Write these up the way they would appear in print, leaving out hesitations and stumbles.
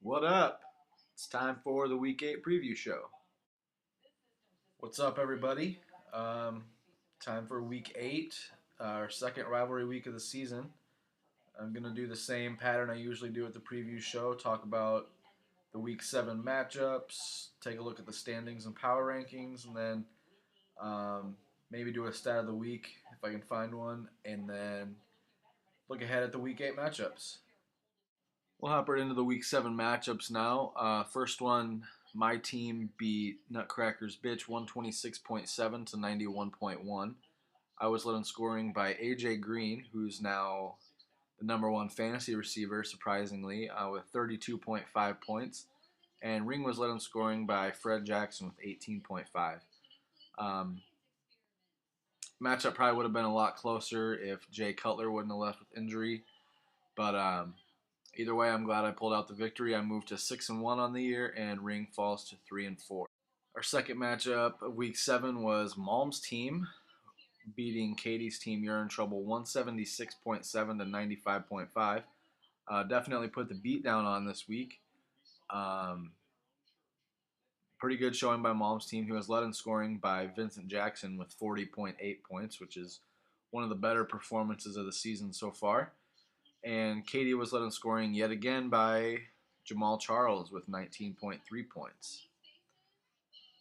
What up? It's time for the Week 8 preview show. What's up, everybody? Um, Time for Week 8, our second rivalry week of the season. I'm going to do the same pattern I usually do at the preview show, talk about the Week 7 matchups, take a look at the standings and power rankings, and then um, maybe do a stat of the week if I can find one, and then look ahead at the Week 8 matchups. We'll hop right into the Week 7 matchups now. First one, my team beat Nutcracker's Bitch 126.7 to 91.1. I was led in scoring by AJ Green, who's now the number one fantasy receiver, surprisingly, with 32.5 points. And Ring was led in scoring by Fred Jackson with 18.5. Um, Matchup probably would have been a lot closer if Jay Cutler wouldn't have left with injury. But either way, I'm glad I pulled out the victory. I moved to 6-1 on the year, and Ring falls to 3-4. Our second matchup of Week 7 was Malm's team beating Katie's team. You're in trouble 176.7 to 95.5. Definitely put the beat down on this week. Um, Pretty good showing by Malm's team. He was led in scoring by Vincent Jackson with 40.8 points, which is one of the better performances of the season so far. And Katie was led in scoring yet again by Jamal Charles with 19.3 points.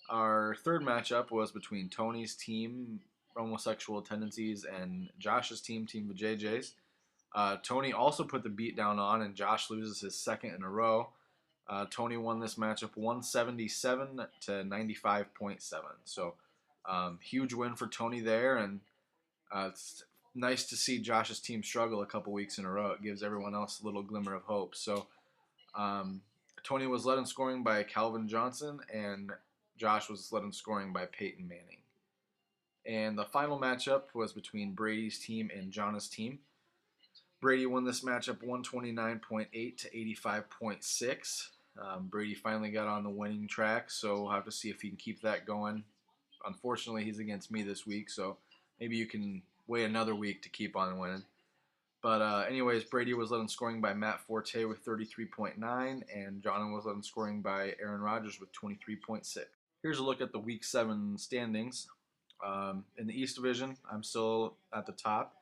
Our third matchup was between Tony's team, Homosexual Tendencies, and Josh's team, Team of JJ's. Tony also put the beat down on, and Josh loses his second in a row. Tony won this matchup 177 to 95.7. So, huge win for Tony there, and it's nice to see Josh's team struggle a couple weeks in a row. It gives everyone else a little glimmer of hope. So, um, Tony was led in scoring by Calvin Johnson, and Josh was led in scoring by Peyton Manning. And the final matchup was between Brady's team and John's team. Brady won this matchup 129.8 to 85.6. Brady finally got on the winning track, so we'll have to see if he can keep that going. Unfortunately, he's against me this week, so maybe you can wait another week to keep on winning. But anyways, Brady was led in scoring by Matt Forte with 33.9, and John was led in scoring by Aaron Rodgers with 23.6. Here's a look at the Week 7 standings. In the East Division, I'm still at the top.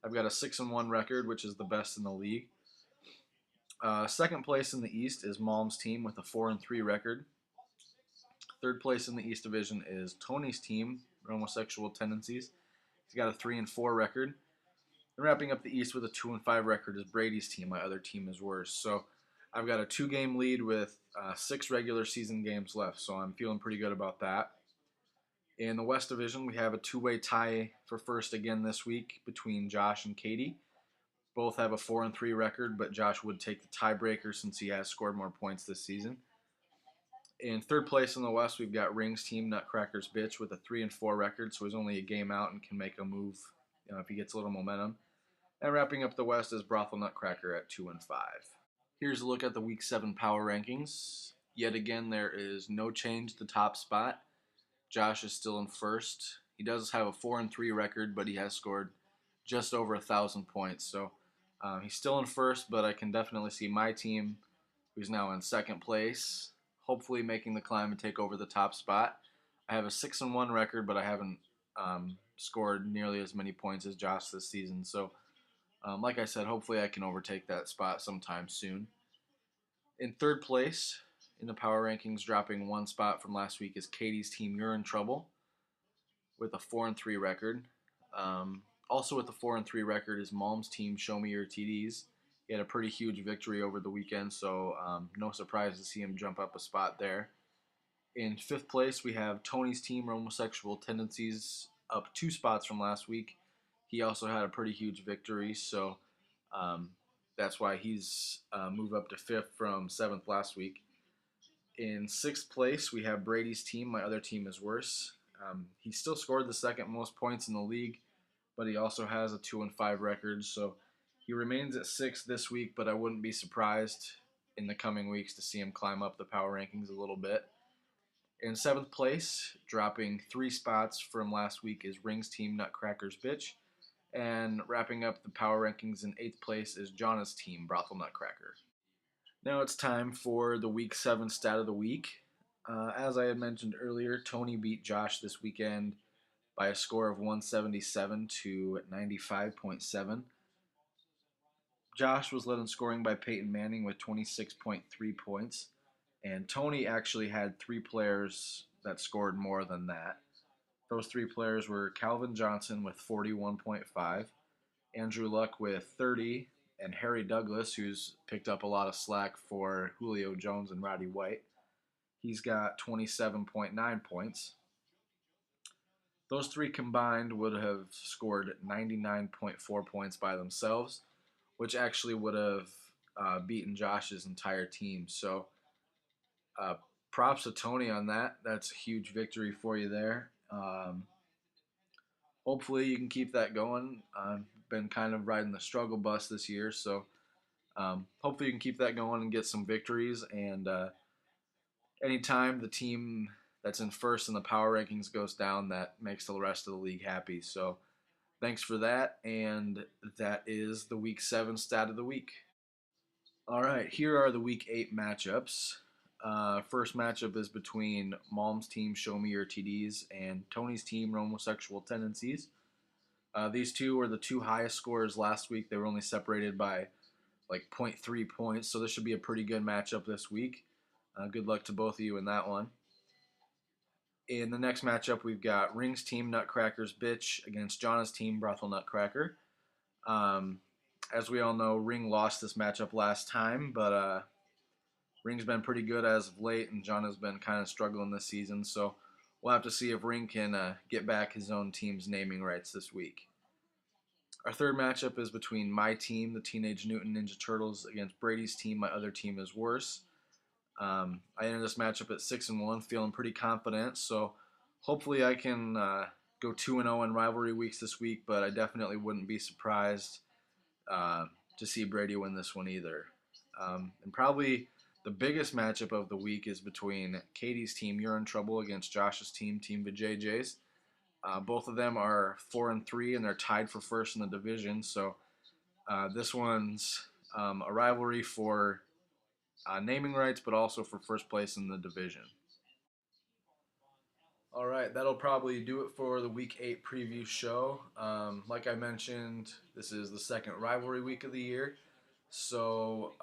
I've got a 6-1 record, which is the best in the league. Second place in the East is Malm's team with a 4-3 record. Third place in the East Division is Tony's team, Homosexual Tendencies. He's got a 3-4 record. And wrapping up the East with a 2-5 record is Brady's team. My other team is worse. So I've got a 2-game lead with 6 regular season games left. So I'm feeling pretty good about that. In the West Division, we have a 2-way tie for first again this week between Josh and Katie. Both have a 4-3 record, but Josh would take the tiebreaker since he has scored more points this season. In third place in the West, we've got Ring's team, Nutcracker's Bitch, with a 3-4 record, so he's only a game out and can make a move if he gets a little momentum. And wrapping up the West is Brothel Nutcracker at 2-5. Here's a look at the Week 7 power rankings. Yet again, there is no change to the top spot. Josh is still in first. He does have a 4-3 record, but he has scored just over 1,000 points. So he's still in first, but I can definitely see my team, who's now in second place, hopefully making the climb and take over the top spot. I have a 6-1 record, but I haven't scored nearly as many points as Josh this season. So, like I said, hopefully I can overtake that spot sometime soon. In third place in the power rankings, dropping one spot from last week, is Katie's team. You're in trouble with a 4-3 record. Also with the 4-3 record is Malm's team, Show Me Your TDs. He had a pretty huge victory over the weekend, so no surprise to see him jump up a spot there. In fifth place, we have Tony's team, Homosexual Tendencies, up 2 spots from last week. He also had a pretty huge victory, so that's why he's moved up to 5th from 7th last week. In 6th place, we have Brady's team. My other team is worse. He still scored the second most points in the league, but he also has a 2-5 record, so he remains at 6th this week, but I wouldn't be surprised in the coming weeks to see him climb up the power rankings a little bit. In 7th place, dropping 3 spots from last week, is Ring's team, Nutcracker's Bitch. And wrapping up the power rankings in 8th place is Jonna's team, Brothel Nutcracker. Now it's time for the Week 7 stat of the week. As I had mentioned earlier, Tony beat Josh this weekend by a score of 177 to 95.7. Josh was led in scoring by Peyton Manning with 26.3 points, and Tony actually had three players that scored more than that. Those three players were Calvin Johnson with 41.5, Andrew Luck with 30, and Harry Douglas, who's picked up a lot of slack for Julio Jones and Roddy White. He's got 27.9 points. Those three combined would have scored 99.4 points by themselves, which actually would have beaten Josh's entire team. So uh, props to Tony on that. That's a huge victory for you there. Hopefully you can keep that going. I've been kind of riding the struggle bus this year, so hopefully you can keep that going and get some victories. And anytime the team that's in first in the power rankings goes down, that makes the rest of the league happy. So thanks for that, and that is the Week 7 stat of the week. All right, here are the Week 8 matchups. First matchup is between Malm's team, Show Me Your TDs, and Tony's team, Homosexual Tendencies. These two were the two highest scorers last week. They were only separated by like zero point 0.3 points, so this should be a pretty good matchup this week. Good luck to both of you in that one. In the next matchup, we've got Ring's team, Nutcracker's Bitch, against Jonna's team, Brothel Nutcracker. Um, as we all know, Ring lost this matchup last time, but Ring's been pretty good as of late, and Jonna's been kind of struggling this season. So we'll have to see if Ring can get back his own team's naming rights this week. Our third matchup is between my team, the Teenage Mutant Ninja Turtles, against Brady's team. My other team is worse. I entered this matchup at 6-1, feeling pretty confident. So hopefully I can go 2-0 in rivalry weeks this week. But I definitely wouldn't be surprised uh, to see Brady win this one either. And probably the biggest matchup of the week is between Katie's team, You're in Trouble, against Josh's team, Team VJJ's. Both of them are 4-3, and they're tied for first in the division. So this one's a rivalry for naming rights, but also for first place in the division. All right, that'll probably do it for the Week 8 preview show. Like I mentioned, this is the second rivalry week of the year. So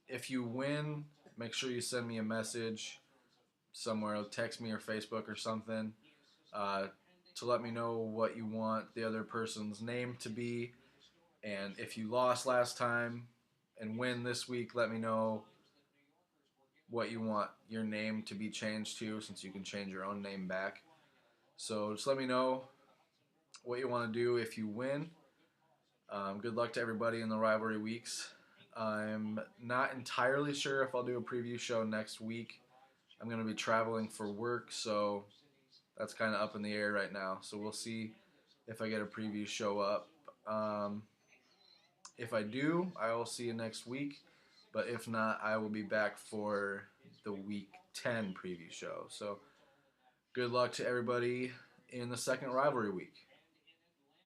if you win, make sure you send me a message somewhere, text me or Facebook or something, uh, to let me know what you want the other person's name to be. And if you lost last time and win this week, let me know what you want your name to be changed to, since you can change your own name back. So just let me know what you want to do if you win. Good luck to everybody in the rivalry weeks. I'm not entirely sure if I'll do a preview show next week. I'm going to be traveling for work, so that's kind of up in the air right now. So we'll see if I get a preview show up. If I do, I will see you next week. But if not, I will be back for the Week 10 preview show. So good luck to everybody in the second rivalry week.